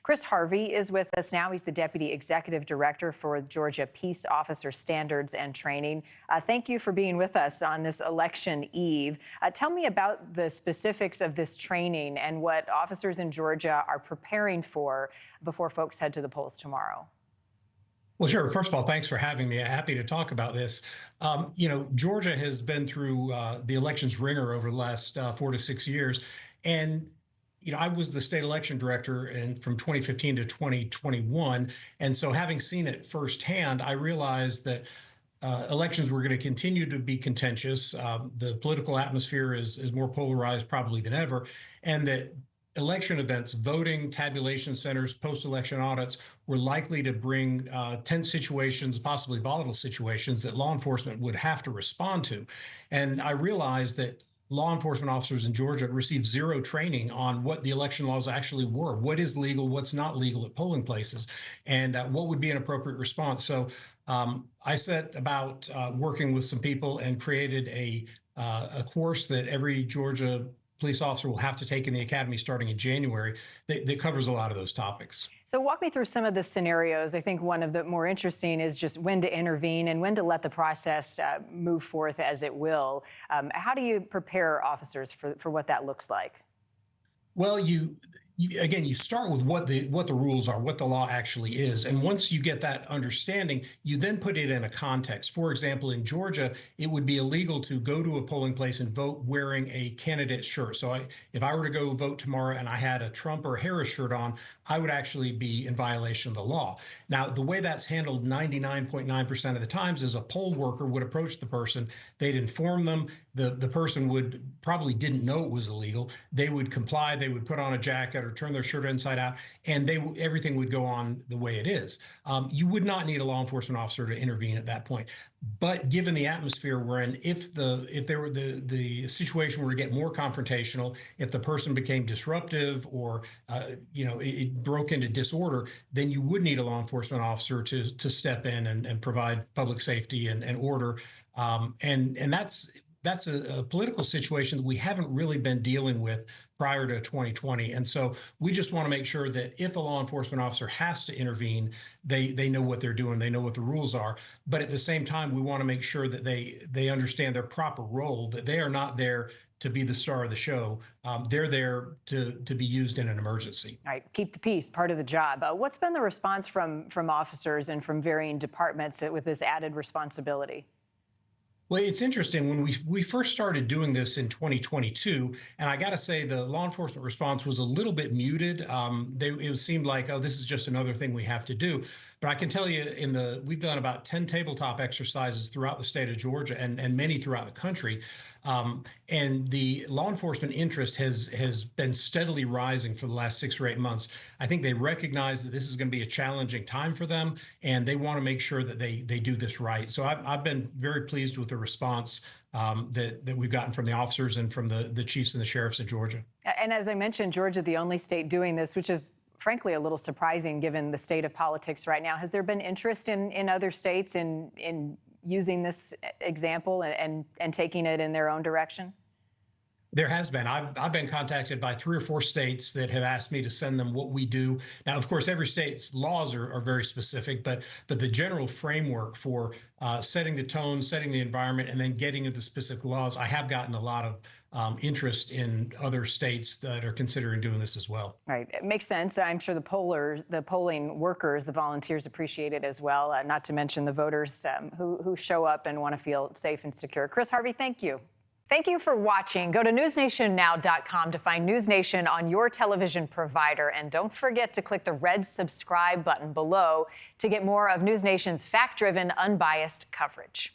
Chris Harvey is with us now. He's the Deputy Executive Director for Georgia Peace Officer Standards and Training. Thank you for being with us on this election eve. Tell me about the specifics of this training and what officers in Georgia are preparing for before folks head to the polls tomorrow. Well, sure. First of all, thanks for having me. Happy to talk about this. Georgia has been through the elections ringer over the last 4 to 6 years. And, I was the state election director from 2015 to 2021. And so having seen it firsthand, I realized that elections were going to continue to be contentious. The political atmosphere is more polarized probably than ever. And that election events, voting, tabulation centers, post-election audits were likely to bring tense situations, possibly volatile situations that law enforcement would have to respond to. And I realized that law enforcement officers in Georgia received zero training on what the election laws actually were, what is legal, what's not legal at polling places, and what would be an appropriate response. So I set about working with some people and created a course that every Georgia police officer will have to take in the academy starting in January that covers a lot of those topics. So walk me through some of the scenarios. I think one of the more interesting is just when to intervene and when to let the process move forth as it will. How do you prepare officers for what that looks like? Well, you start with what the rules are, what the law actually is. And once you get that understanding, you then put it in a context. For example, in Georgia, it would be illegal to go to a polling place and vote wearing a candidate shirt. So if I were to go vote tomorrow and I had a Trump or Harris shirt on, I would actually be in violation of the law. Now, the way that's handled 99.9% of the times is a poll worker would approach the person. They'd inform them. The person would probably didn't know it was illegal. They would comply. They would put on a jacket or turn their shirt inside out, and everything would go on the way it is. You would not need a law enforcement officer to intervene at that point. But given the atmosphere we're in, if the situation were to get more confrontational, if the person became disruptive or it broke into disorder, then you would need a law enforcement officer to step in and provide public safety and order. And that's a political situation that we haven't really been dealing with prior to 2020. And so we just want to make sure that if a law enforcement officer has to intervene, they know what they're doing, they know what the rules are. But at the same time, we want to make sure that they understand their proper role, that they are not there to be the star of the show. They're there to be used in an emergency. All right, keep the peace, part of the job. What's been the response from officers and from varying departments with this added responsibility? Well, it's interesting. When we first started doing this in 2022, and I got to say the law enforcement response was a little bit muted. It seemed like, oh, this is just another thing we have to do. But I can tell you, we've done about 10 tabletop exercises throughout the state of Georgia and many throughout the country. And the law enforcement interest has been steadily rising for the last 6 or 8 months. I think they recognize that this is going to be a challenging time for them, and they want to make sure that they do this right. So I've been very pleased with the response that we've gotten from the officers and from the chiefs and the sheriffs of Georgia. And as I mentioned, Georgia, the only state doing this, which is frankly a little surprising given the state of politics right now. Has there been interest in other states in using this example and taking it in their own direction? There has been. I've been contacted by 3 or 4 states that have asked me to send them what we do. Now, of course, every state's laws are very specific, but the general framework for setting the tone, setting the environment, and then getting into specific laws, I have gotten a lot of interest in other states that are considering doing this as well. Right. It makes sense. I'm sure the polling workers, the volunteers appreciate it as well, not to mention the voters who show up and want to feel safe and secure. Chris Harvey, thank you. Thank you for watching. Go to newsnationnow.com to find NewsNation on your television provider. And don't forget to click the red subscribe button below to get more of NewsNation's fact-driven, unbiased coverage.